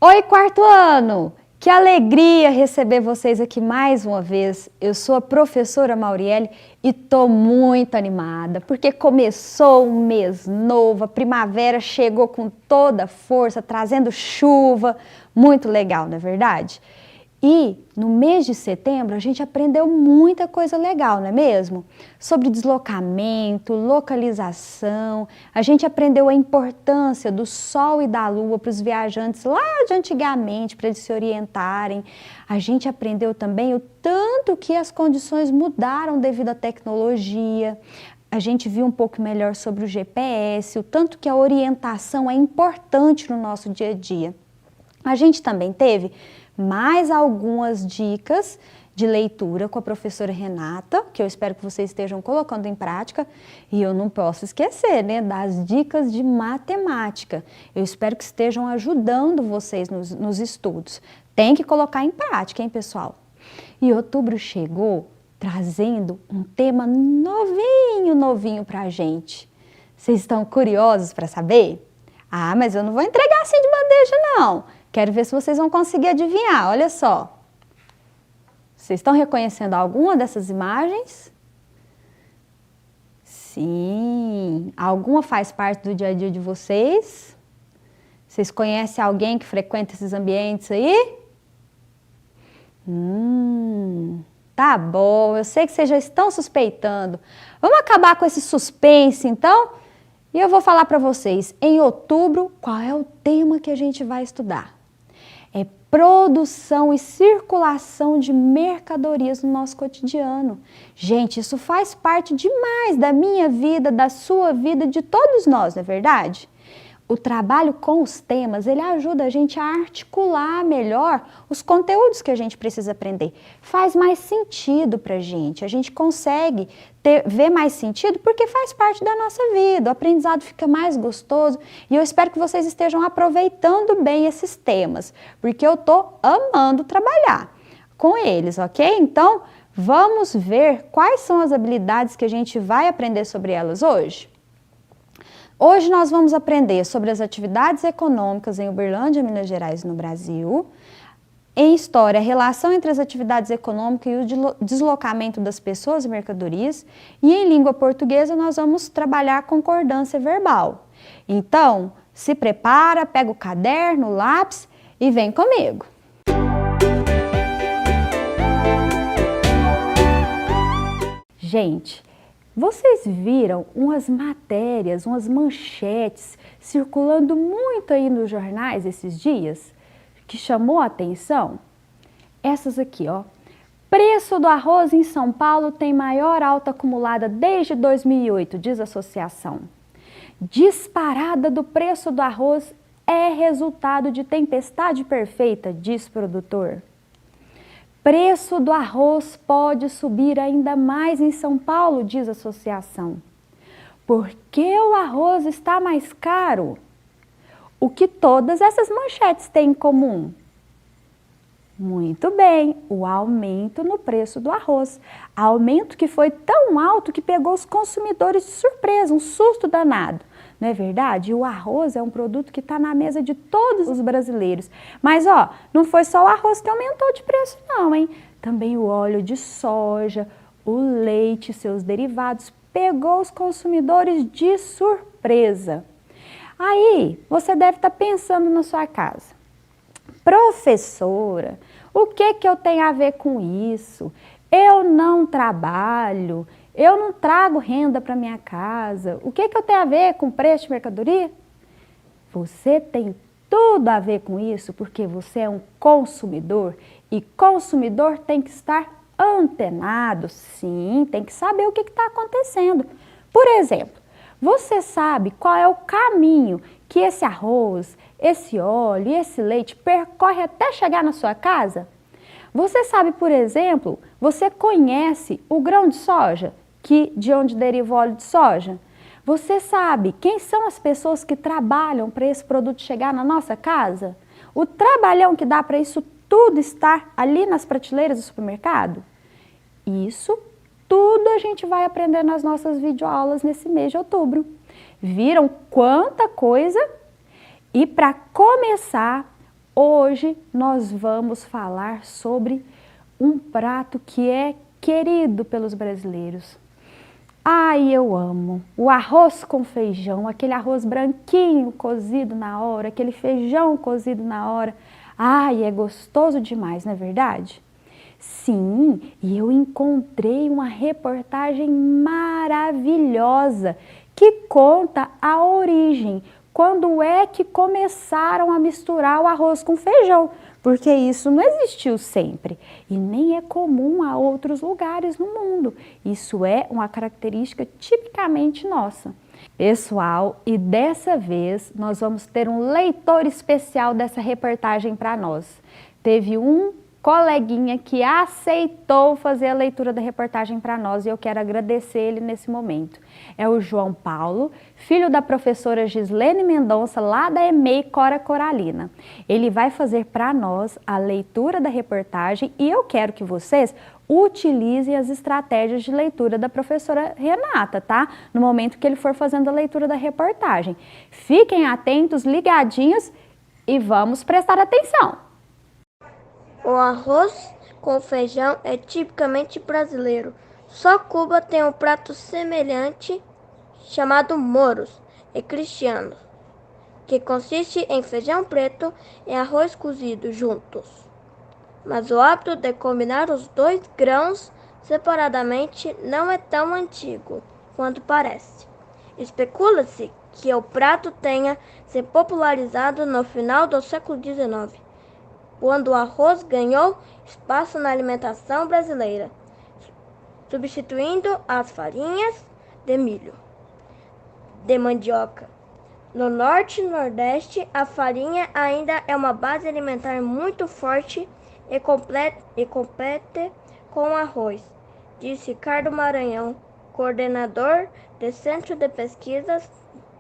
Oi, quarto ano! Que alegria receber vocês aqui mais uma vez. Eu sou a professora Mauriele e tô muito animada, porque começou um mês novo, a primavera chegou com toda a força, trazendo chuva, muito legal, não é verdade? E no mês de setembro a gente aprendeu muita coisa legal, não é mesmo? Sobre deslocamento, localização, a gente aprendeu a importância do Sol e da Lua para os viajantes lá de antigamente, para eles se orientarem. A gente aprendeu também o tanto que as condições mudaram devido à tecnologia. A gente viu um pouco melhor sobre o GPS, o tanto que a orientação é importante no nosso dia a dia. A gente também teve mais algumas dicas de leitura com a professora Renata, que eu espero que vocês estejam colocando em prática. E eu não posso esquecer, né, das dicas de matemática. Eu espero que estejam ajudando vocês nos estudos. Tem que colocar em prática, hein, pessoal? E outubro chegou trazendo um tema novinho pra gente. Vocês estão curiosos para saber? Ah, mas eu não vou entregar assim de bandeja, não. Quero ver se vocês vão conseguir adivinhar, olha só. Vocês estão reconhecendo alguma dessas imagens? Sim. Alguma faz parte do dia a dia de vocês? Vocês conhecem alguém que frequenta esses ambientes aí? Tá bom, eu sei que vocês já estão suspeitando. Vamos acabar com esse suspense, então? E eu vou falar para vocês, em outubro, qual é o tema que a gente vai estudar? É produção e circulação de mercadorias no nosso cotidiano. Gente, isso faz parte demais da minha vida, da sua vida, de todos nós, não é verdade? O trabalho com os temas, ele ajuda a gente a articular melhor os conteúdos que a gente precisa aprender. Faz mais sentido para a gente consegue ver mais sentido porque faz parte da nossa vida, o aprendizado fica mais gostoso e eu espero que vocês estejam aproveitando bem esses temas, porque eu estou amando trabalhar com eles, ok? Então, vamos ver quais são as habilidades que a gente vai aprender sobre elas hoje? Hoje nós vamos aprender sobre as atividades econômicas em Uberlândia, Minas Gerais e no Brasil. Em História, a relação entre as atividades econômicas e o deslocamento das pessoas e mercadorias. E em Língua Portuguesa nós vamos trabalhar concordância verbal. Então, se prepara, pega o caderno, o lápis e vem comigo. Gente, vocês viram umas matérias, umas manchetes circulando muito aí nos jornais esses dias, que chamou a atenção? Essas aqui, ó. Preço do arroz em São Paulo tem maior alta acumulada desde 2008, diz a associação. Disparada do preço do arroz é resultado de tempestade perfeita, diz produtor. Preço do arroz pode subir ainda mais em São Paulo, diz a associação. Por que o arroz está mais caro? O que todas essas manchetes têm em comum? Muito bem, o aumento no preço do arroz. Aumento que foi tão alto que pegou os consumidores de surpresa, um susto danado. Não é verdade? O arroz é um produto que está na mesa de todos os brasileiros. Mas, ó, não foi só o arroz que aumentou de preço não, hein? Também o óleo de soja, o leite e seus derivados pegou os consumidores de surpresa. Aí, você deve estar pensando na sua casa. Professora, o que eu tenho a ver com isso? Eu não trabalho, eu não trago renda para minha casa. O que eu tenho a ver com preço de mercadoria? Você tem tudo a ver com isso porque você é um consumidor e consumidor tem que estar antenado, sim, tem que saber o que está acontecendo. Por exemplo, você sabe qual é o caminho que esse arroz, esse óleo e esse leite percorre até chegar na sua casa? Você sabe, por exemplo, você conhece o grão de soja, de onde deriva o óleo de soja? Você sabe quem são as pessoas que trabalham para esse produto chegar na nossa casa? O trabalhão que dá para isso tudo estar ali nas prateleiras do supermercado? Isso tudo a gente vai aprender nas nossas videoaulas nesse mês de outubro. Viram quanta coisa? E para começar, Hoje nós vamos falar sobre um prato que é querido pelos brasileiros. Ai, eu amo o arroz com feijão, aquele arroz branquinho cozido na hora, aquele feijão cozido na hora. Ai, é gostoso demais, não é verdade? Sim, e eu encontrei uma reportagem maravilhosa que conta a origem, quando é que começaram a misturar o arroz com feijão, porque isso não existiu sempre e nem é comum a outros lugares no mundo. Isso é uma característica tipicamente nossa. Pessoal, e dessa vez nós vamos ter um leitor especial dessa reportagem para nós. Teve um coleguinha que aceitou fazer a leitura da reportagem para nós e eu quero agradecer ele nesse momento. É o João Paulo, filho da professora Gislene Mendonça, lá da EMEI Cora Coralina. Ele vai fazer para nós a leitura da reportagem e eu quero que vocês utilizem as estratégias de leitura da professora Renata, tá? No momento que ele for fazendo a leitura da reportagem. Fiquem atentos, ligadinhos e vamos prestar atenção. O arroz com feijão é tipicamente brasileiro. Só Cuba tem um prato semelhante chamado moros e cristianos, que consiste em feijão preto e arroz cozido juntos. Mas o hábito de combinar os dois grãos separadamente não é tão antigo quanto parece. Especula-se que o prato tenha se popularizado no final do século XIX, quando o arroz ganhou espaço na alimentação brasileira, substituindo as farinhas de milho, de mandioca. No norte e nordeste, a farinha ainda é uma base alimentar muito forte e compete com o arroz, disse Ricardo Maranhão, coordenador do Centro de Pesquisas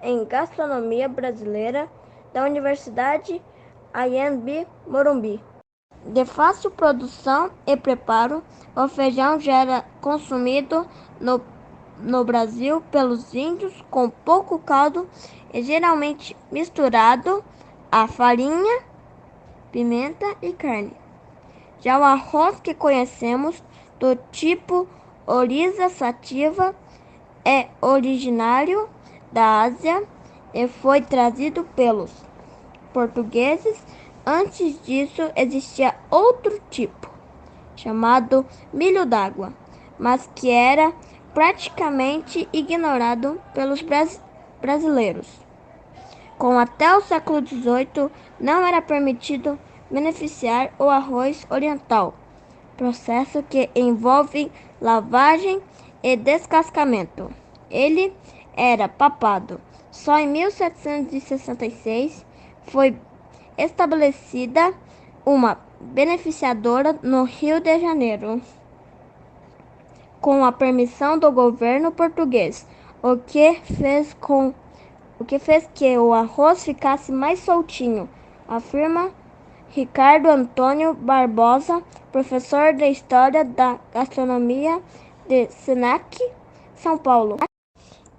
em Gastronomia Brasileira da Universidade Anhembi Morumbi. De fácil produção e preparo, o feijão já era consumido no Brasil pelos índios com pouco caldo e geralmente misturado a farinha, pimenta e carne. Já o arroz que conhecemos, do tipo Oryza sativa, é originário da Ásia e foi trazido pelos portugueses. Antes disso existia outro tipo, chamado milho d'água, mas que era praticamente ignorado pelos brasileiros. Até o século XVIII não era permitido beneficiar o arroz oriental, processo que envolve lavagem e descascamento. Ele era papado. Só em 1766 foi estabelecida uma beneficiadora no Rio de Janeiro, com a permissão do governo português, o que fez que o arroz ficasse mais soltinho, afirma Ricardo Antônio Barbosa, professor de História da Gastronomia de SENAC, São Paulo.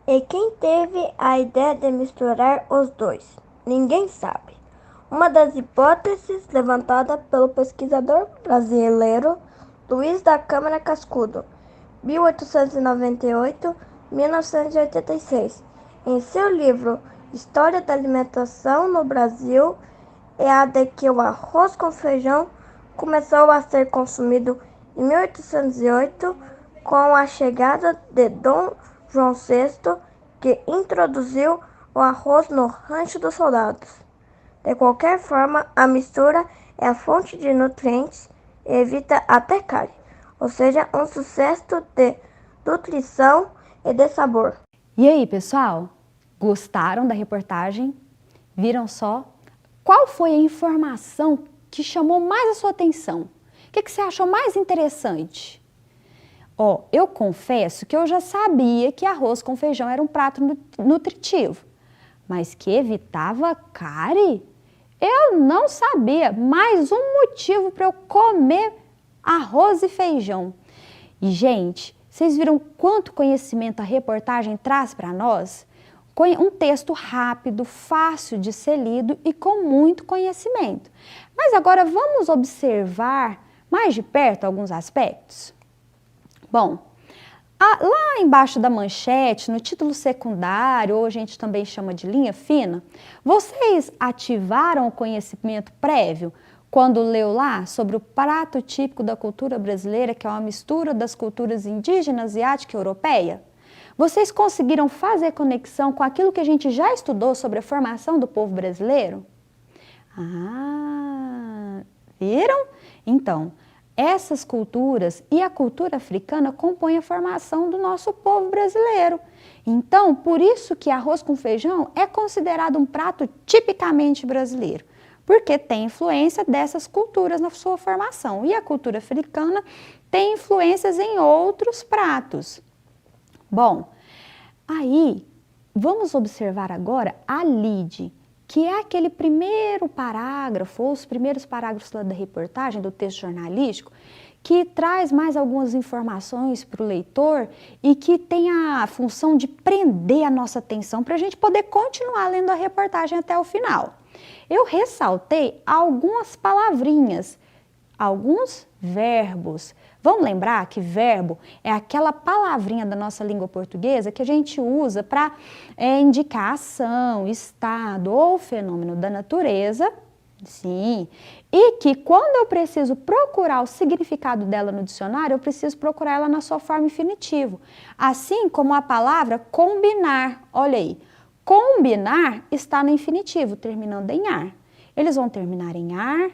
E quem teve a ideia de misturar os dois? Ninguém sabe. Uma das hipóteses levantada pelo pesquisador brasileiro Luiz da Câmara Cascudo, 1898-1986, em seu livro História da Alimentação no Brasil, é a de que o arroz com feijão começou a ser consumido em 1808 com a chegada de Dom João VI, que introduziu o arroz no Rancho dos Soldados. De qualquer forma, a mistura é a fonte de nutrientes e evita até cárie, ou seja, um sucesso de nutrição e de sabor. E aí, pessoal? Gostaram da reportagem? Viram só? Qual foi a informação que chamou mais a sua atenção? O que você achou mais interessante? Eu confesso que eu já sabia que arroz com feijão era um prato nutritivo, mas que evitava cárie? Eu não sabia. Mais um motivo para eu comer arroz e feijão. E, gente, vocês viram quanto conhecimento a reportagem traz para nós? Um texto rápido, fácil de ser lido e com muito conhecimento. Mas agora vamos observar mais de perto alguns aspectos? Bom, lá embaixo da manchete, no título secundário, ou a gente também chama de linha fina, vocês ativaram o conhecimento prévio quando leu lá sobre o prato típico da cultura brasileira, que é uma mistura das culturas indígena, asiática e europeia? Vocês conseguiram fazer conexão com aquilo que a gente já estudou sobre a formação do povo brasileiro? Ah, viram? Então, essas culturas e a cultura africana compõem a formação do nosso povo brasileiro. Então, por isso que arroz com feijão é considerado um prato tipicamente brasileiro, porque tem influência dessas culturas na sua formação. E a cultura africana tem influências em outros pratos. Bom, aí vamos observar agora a lide, que é aquele primeiro parágrafo, ou os primeiros parágrafos lá da reportagem, do texto jornalístico, que traz mais algumas informações para o leitor e que tem a função de prender a nossa atenção para a gente poder continuar lendo a reportagem até o final. Eu ressaltei algumas palavrinhas, alguns verbos. Vamos lembrar que verbo é aquela palavrinha da nossa língua portuguesa que a gente usa para indicar ação, estado ou fenômeno da natureza, sim, e que quando eu preciso procurar o significado dela no dicionário, eu preciso procurar ela na sua forma infinitiva. Assim como a palavra combinar, olha aí, combinar está no infinitivo, terminando em ar. Eles vão terminar em ar,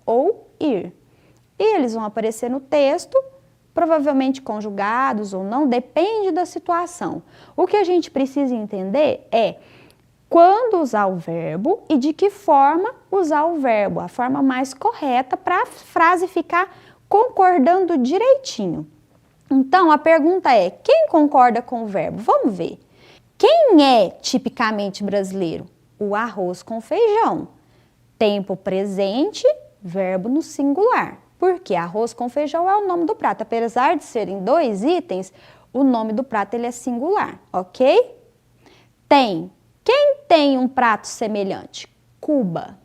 ou ir. E eles vão aparecer no texto, provavelmente conjugados ou não, depende da situação. O que a gente precisa entender é quando usar o verbo e de que forma usar o verbo, a forma mais correta para a frase ficar concordando direitinho. Então, a pergunta é, quem concorda com o verbo? Vamos ver. Quem é tipicamente brasileiro? O arroz com feijão. Tempo presente, verbo no singular. Porque arroz com feijão é o nome do prato. Apesar de serem 2 itens, o nome do prato ele é singular, ok? Quem tem um prato semelhante? Cuba.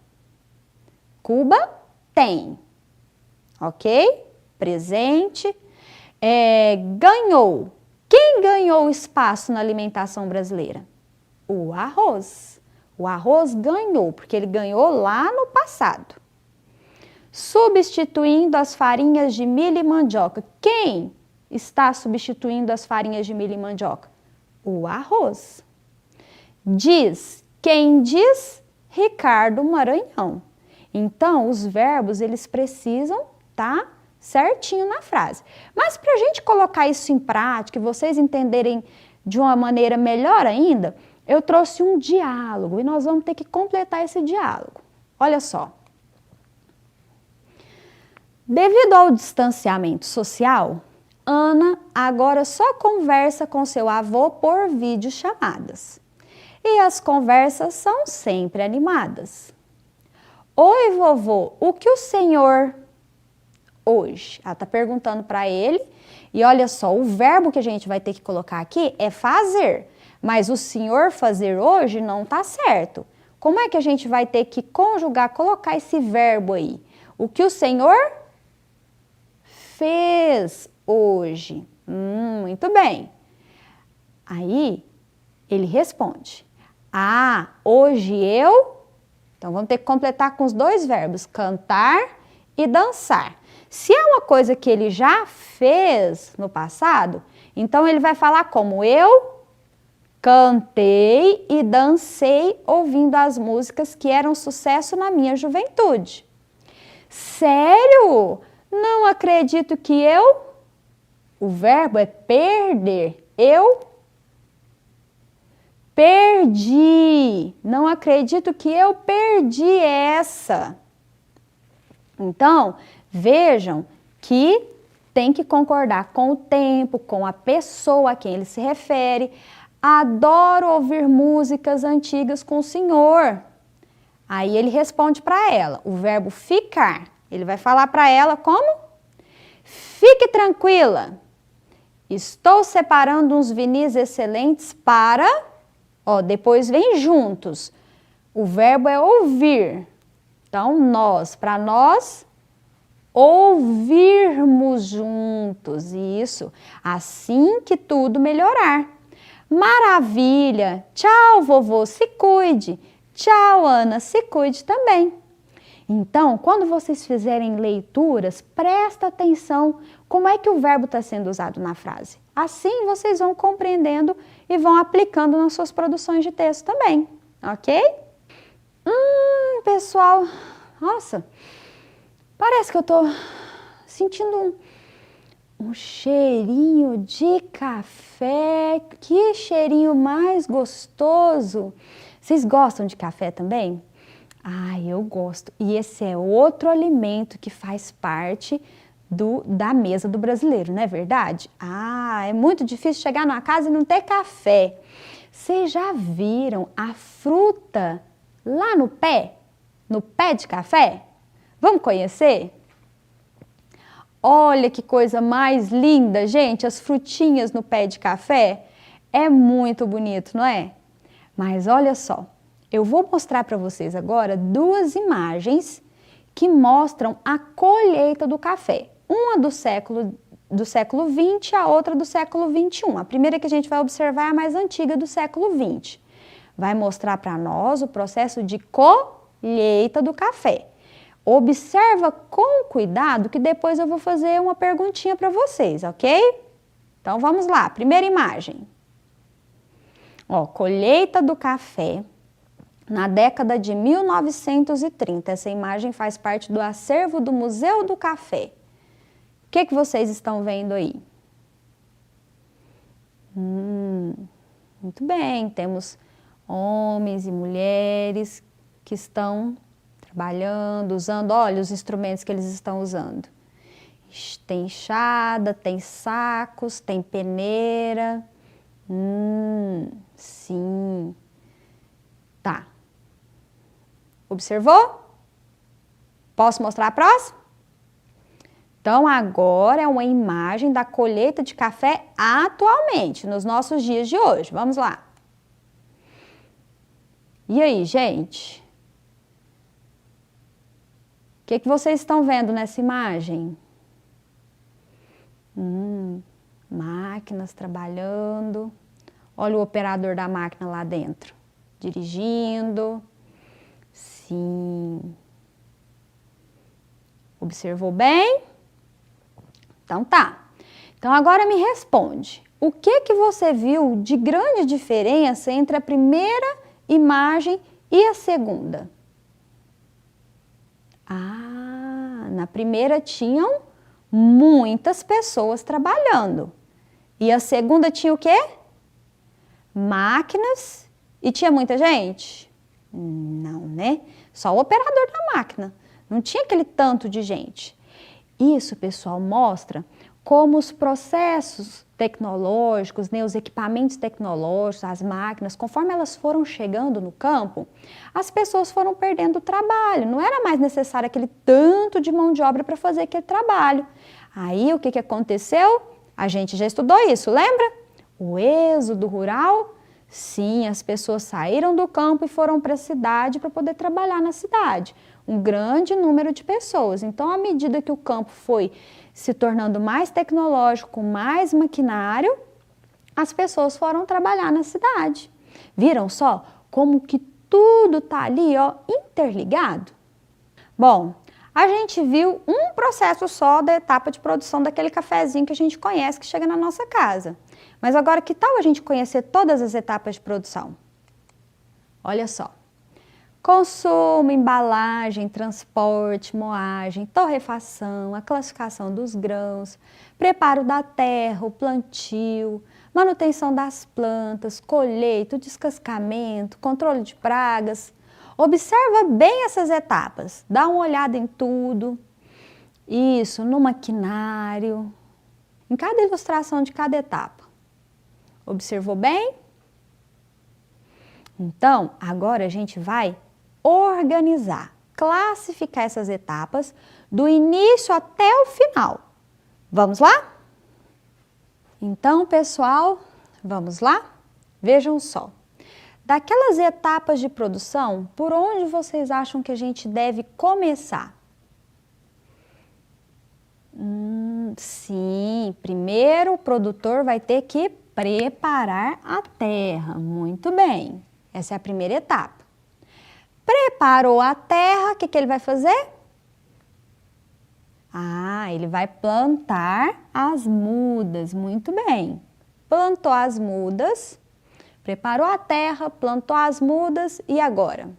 Cuba tem, ok? Presente. Ganhou. Quem ganhou espaço na alimentação brasileira? O arroz. O arroz ganhou, porque ele ganhou lá no passado. Substituindo as farinhas de milho e mandioca. Quem está substituindo as farinhas de milho e mandioca? O arroz. Quem diz? Ricardo Maranhão. Então, os verbos, eles precisam estar certinho na frase. Mas para a gente colocar isso em prática e vocês entenderem de uma maneira melhor ainda, eu trouxe um diálogo e nós vamos ter que completar esse diálogo. Olha só. Devido ao distanciamento social, Ana agora só conversa com seu avô por videochamadas. E as conversas são sempre animadas. Oi, vovô, o que o senhor hoje? Ela está perguntando para ele. E olha só, o verbo que a gente vai ter que colocar aqui é fazer. Mas o senhor fazer hoje não está certo. Como é que a gente vai ter que conjugar, colocar esse verbo aí? O que o senhor fez hoje? Muito bem. Aí, ele responde. Hoje eu... Então, vamos ter que completar com os 2 verbos, cantar e dançar. Se é uma coisa que ele já fez no passado, então ele vai falar como eu cantei e dancei ouvindo as músicas que eram sucesso na minha juventude. Sério? Não acredito que eu... O verbo é perder. Eu perdi. Não acredito que eu perdi essa. Então, vejam que tem que concordar com o tempo, com a pessoa a quem ele se refere. Adoro ouvir músicas antigas com o senhor. Aí ele responde para ela, o verbo ficar. Ele vai falar para ela como? Fique tranquila. Estou separando uns vinis excelentes para Ó, depois vem juntos. O verbo é ouvir. Então, nós, para nós ouvirmos juntos. Isso, assim que tudo melhorar. Maravilha! Tchau, vovô, se cuide. Tchau, Ana, se cuide também. Então, quando vocês fizerem leituras, presta atenção como é que o verbo está sendo usado na frase. Assim, vocês vão compreendendo e vão aplicando nas suas produções de texto também, ok? Pessoal, nossa, parece que eu tô sentindo um cheirinho de café. Que cheirinho mais gostoso! Vocês gostam de café também? Ah, eu gosto. E esse é outro alimento que faz parte da mesa do brasileiro, não é verdade? Ah, é muito difícil chegar numa casa e não ter café. Vocês já viram a fruta lá no pé? No pé de café? Vamos conhecer? Olha que coisa mais linda, gente, as frutinhas no pé de café. É muito bonito, não é? Mas olha só, eu vou mostrar para vocês agora duas imagens que mostram a colheita do café. Uma do século XX, a outra do século XXI. A primeira que a gente vai observar é a mais antiga, do século XX. Vai mostrar para nós o processo de colheita do café. Observa com cuidado que depois eu vou fazer uma perguntinha para vocês, ok? Então vamos lá, primeira imagem. Ó, colheita do café na década de 1930. Essa imagem faz parte do acervo do Museu do Café. O que vocês estão vendo aí? Muito bem, temos homens e mulheres que estão trabalhando, usando, olha os instrumentos que eles estão usando. Tem enxada, tem sacos, tem peneira. Sim. Tá. Observou? Posso mostrar a próxima? Então, agora é uma imagem da colheita de café atualmente, nos nossos dias de hoje. Vamos lá. E aí, gente? O que vocês estão vendo nessa imagem? Máquinas trabalhando. Olha o operador da máquina lá dentro, dirigindo. Sim. Observou bem? Então tá. Então agora me responde. O que você viu de grande diferença entre a primeira imagem e a segunda? Ah, na primeira tinham muitas pessoas trabalhando. E a segunda tinha o quê? Máquinas. E tinha muita gente? Não, né? Só o operador da máquina. Não tinha aquele tanto de gente. Isso, pessoal, mostra como os processos tecnológicos, né, os equipamentos tecnológicos, as máquinas, conforme elas foram chegando no campo, as pessoas foram perdendo o trabalho. Não era mais necessário aquele tanto de mão de obra para fazer aquele trabalho. Aí, o que aconteceu? A gente já estudou isso, lembra? O êxodo rural. Sim, as pessoas saíram do campo e foram para a cidade para poder trabalhar na cidade. Um grande número de pessoas. Então, à medida que o campo foi se tornando mais tecnológico, mais maquinário, as pessoas foram trabalhar na cidade. Viram só como que tudo está ali, ó, interligado? Bom, a gente viu um processo só da etapa de produção daquele cafezinho que a gente conhece, que chega na nossa casa. Mas agora, que tal a gente conhecer todas as etapas de produção? Olha só. Consumo, embalagem, transporte, moagem, torrefação, a classificação dos grãos, preparo da terra, o plantio, manutenção das plantas, colheita, descascamento, controle de pragas. Observa bem essas etapas, dá uma olhada em tudo. Isso, no maquinário, em cada ilustração de cada etapa. Observou bem? Então, agora a gente vai organizar, classificar essas etapas do início até o final. Vamos lá? Então, pessoal, vamos lá? Vejam só. daquelas etapas de produção, por onde vocês acham que a gente deve começar? Sim, primeiro o produtor vai ter que preparar a terra. Muito bem, essa é a primeira etapa. Preparou a terra, o que ele vai fazer? Ele vai plantar as mudas. Muito bem. Plantou as mudas, preparou a terra, plantou as mudas e agora?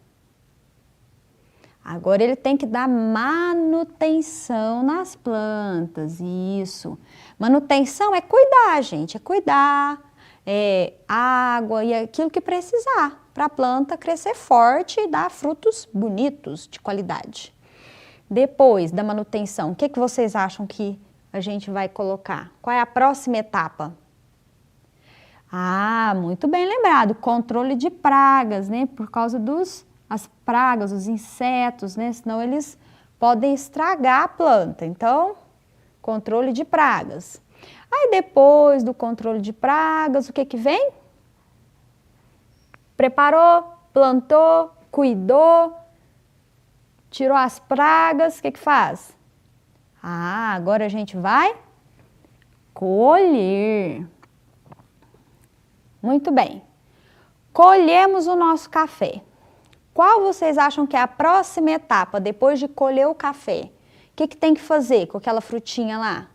Agora ele tem que dar manutenção nas plantas, isso. Manutenção é cuidar, gente, é cuidar, água e aquilo que precisar para a planta crescer forte e dar frutos bonitos, de qualidade. Depois da manutenção, o que vocês acham que a gente vai colocar? Qual é a próxima etapa? Muito bem lembrado, controle de pragas, né? Por causa as pragas, os insetos, né? Senão eles podem estragar a planta. Então, controle de pragas. Aí depois do controle de pragas, o que vem? Preparou, plantou, cuidou, tirou as pragas, o que faz? Agora a gente vai colher. Muito bem. Colhemos o nosso café. Qual vocês acham que é a próxima etapa depois de colher o café? O que tem que fazer com aquela frutinha lá?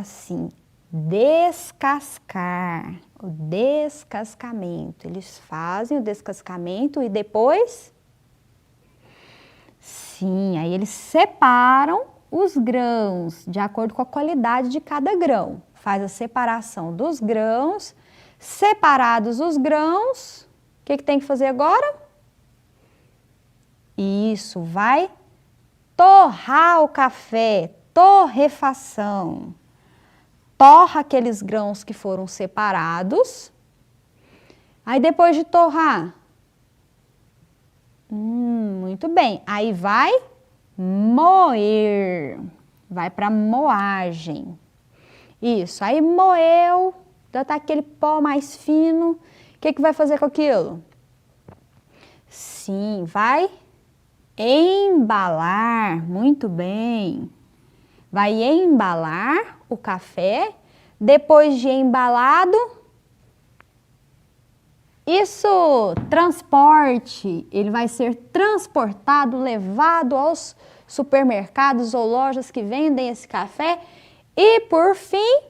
Sim, descascar, o descascamento. Eles fazem o descascamento e depois? Sim, aí eles separam os grãos de acordo com a qualidade de cada grão. Faz a separação dos grãos, separados os grãos, o que tem que fazer agora? Isso, vai torrar o café, torrefação. Torra aqueles grãos que foram separados. Aí depois de torrar, muito bem, aí vai moer, vai para moagem. Isso, aí moeu, já tá aquele pó mais fino, o que vai fazer com aquilo? Sim, vai embalar, muito bem. Vai embalar o café, depois de embalado, isso, transporte, ele vai ser transportado, levado aos supermercados ou lojas que vendem esse café e, por fim,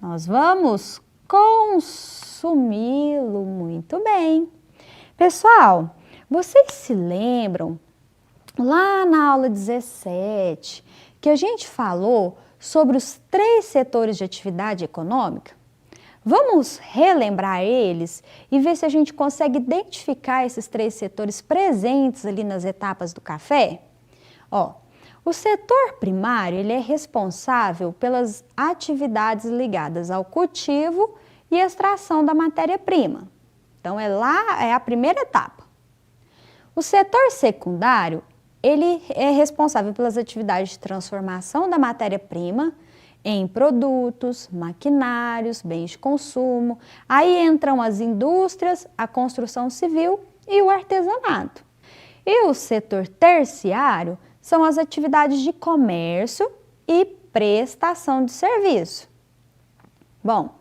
nós vamos consumi-lo. Muito bem. Pessoal, vocês se lembram, lá na aula 17, que a gente falou sobre os 3 setores de atividade econômica? Vamos relembrar eles e ver se a gente consegue identificar esses 3 setores presentes ali nas etapas do café? O setor primário, ele é responsável pelas atividades ligadas ao cultivo e extração da matéria-prima. Então, é a primeira etapa. O setor secundário, ele é responsável pelas atividades de transformação da matéria-prima em produtos, maquinários, bens de consumo. Aí entram as indústrias, a construção civil e o artesanato. E o setor terciário são as atividades de comércio e prestação de serviço. Bom,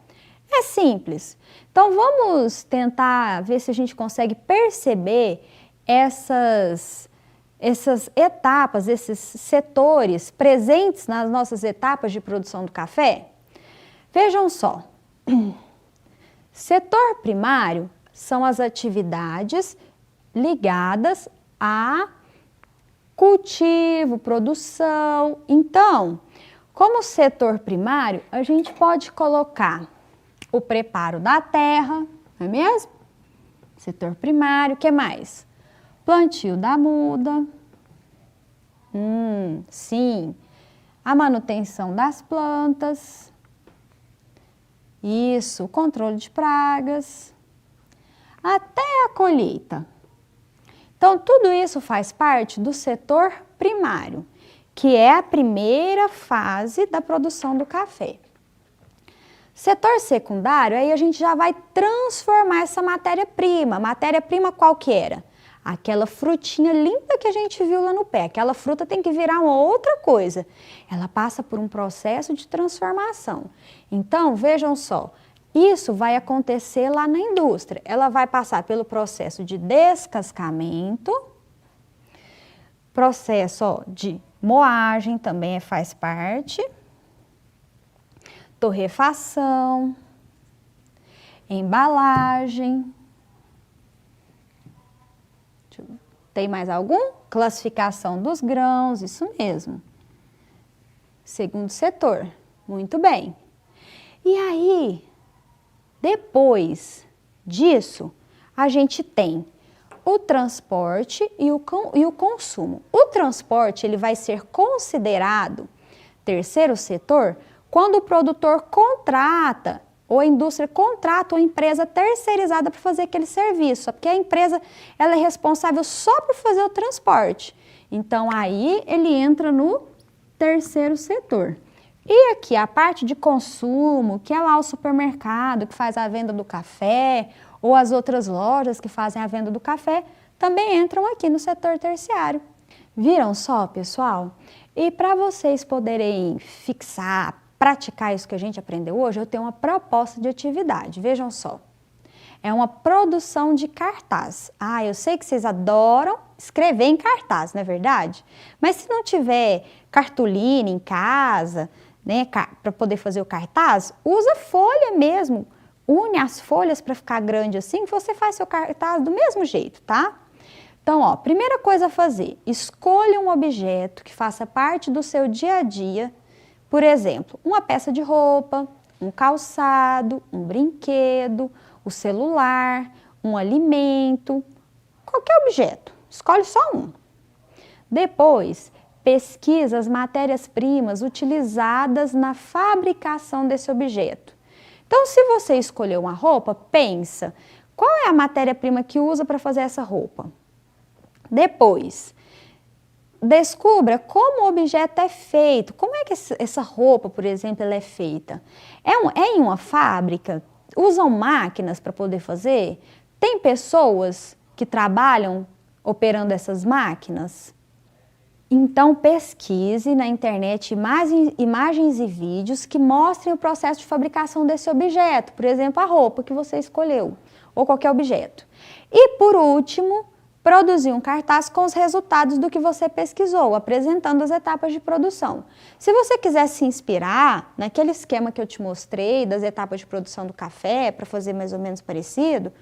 é simples. Então, vamos tentar ver se a gente consegue perceber essas etapas, esses setores presentes nas nossas etapas de produção do café? Vejam só. Setor primário são as atividades ligadas a cultivo, produção. Então, como setor primário, a gente pode colocar o preparo da terra, não é mesmo? Setor primário, o que mais? Plantio da muda. Sim. A manutenção das plantas. Isso, controle de pragas. Até a colheita. Então, tudo isso faz parte do setor primário, que é a primeira fase da produção do café. Setor secundário, aí a gente já vai transformar essa matéria-prima. Matéria-prima qual que era? Aquela frutinha linda que a gente viu lá no pé. Aquela fruta tem que virar uma outra coisa. Ela passa por um processo de transformação. Então, vejam só, isso vai acontecer lá na indústria. Ela vai passar pelo processo de descascamento, processo de moagem também faz parte, torrefação, embalagem. Tem mais algum? Classificação dos grãos, isso mesmo. Segundo setor, muito bem. E aí, depois disso, a gente tem o transporte e o consumo. O transporte ele vai ser considerado terceiro setor quando o produtor contrata ou a indústria contrata uma empresa terceirizada para fazer aquele serviço, porque a empresa ela é responsável só por fazer o transporte. Então, aí ele entra no terceiro setor. E aqui a parte de consumo, que é lá o supermercado que faz a venda do café, ou as outras lojas que fazem a venda do café, também entram aqui no setor terciário. Viram só, pessoal? E para vocês poderem fixar, praticar isso que a gente aprendeu hoje, eu tenho uma proposta de atividade. Vejam só. É uma produção de cartaz. Eu sei que vocês adoram escrever em cartaz, não é verdade? Mas se não tiver cartolina em casa, né, para poder fazer o cartaz, usa folha mesmo. Une as folhas para ficar grande assim, você faz seu cartaz do mesmo jeito, tá? Então, ó, primeira coisa a fazer, escolha um objeto que faça parte do seu dia a dia. Por exemplo, uma peça de roupa, um calçado, um brinquedo, o celular, um alimento, qualquer objeto. Escolhe só um. Depois, pesquisa as matérias-primas utilizadas na fabricação desse objeto. Então, se você escolheu uma roupa, pensa, qual é a matéria-prima que usa para fazer essa roupa? Depois, descubra como o objeto é feito. Como é que essa roupa, por exemplo, ela é feita? É em uma fábrica? Usam máquinas para poder fazer? Tem pessoas que trabalham operando essas máquinas? Então, pesquise na internet imagens e vídeos que mostrem o processo de fabricação desse objeto. Por exemplo, a roupa que você escolheu, ou qualquer objeto. E, por último, produzir um cartaz com os resultados do que você pesquisou, apresentando as etapas de produção. Se você quiser se inspirar naquele esquema que eu te mostrei, das etapas de produção do café, para fazer mais ou menos parecido,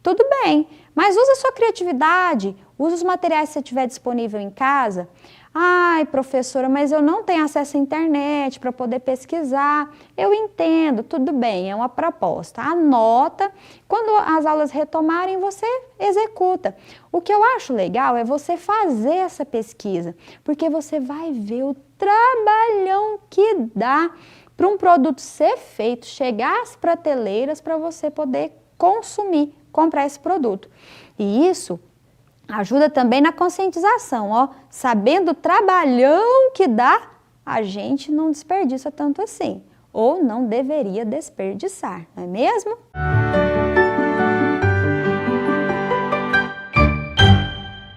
tudo bem, mas usa a sua criatividade, usa os materiais que você tiver disponível em casa. Ai, professora, mas eu não tenho acesso à internet para poder pesquisar. Eu entendo, tudo bem, é uma proposta. Anota, quando as aulas retomarem, você executa. O que eu acho legal é você fazer essa pesquisa, porque você vai ver o trabalhão que dá para um produto ser feito, chegar às prateleiras para você poder consumir, comprar esse produto. E isso ajuda também na conscientização, ó. Sabendo o trabalhão que dá, a gente não desperdiça tanto assim. Ou não deveria desperdiçar, não é mesmo?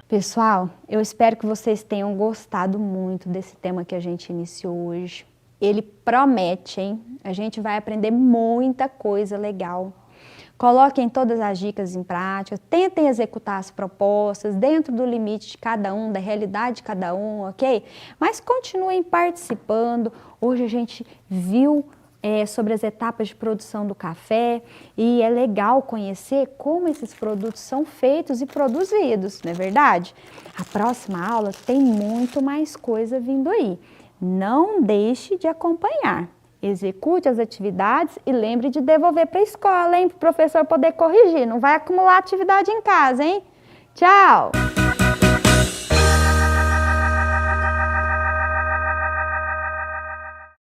Pessoal, eu espero que vocês tenham gostado muito desse tema que a gente iniciou hoje. Ele promete, hein? A gente vai aprender muita coisa legal. Coloquem todas as dicas em prática, tentem executar as propostas dentro do limite de cada um, da realidade de cada um, ok? Mas continuem participando. Hoje a gente viu sobre as etapas de produção do café e é legal conhecer como esses produtos são feitos e produzidos, não é verdade? A próxima aula tem muito mais coisa vindo aí. Não deixe de acompanhar. Execute as atividades e lembre de devolver para a escola, hein? Para o professor poder corrigir. Não vai acumular atividade em casa, hein? Tchau!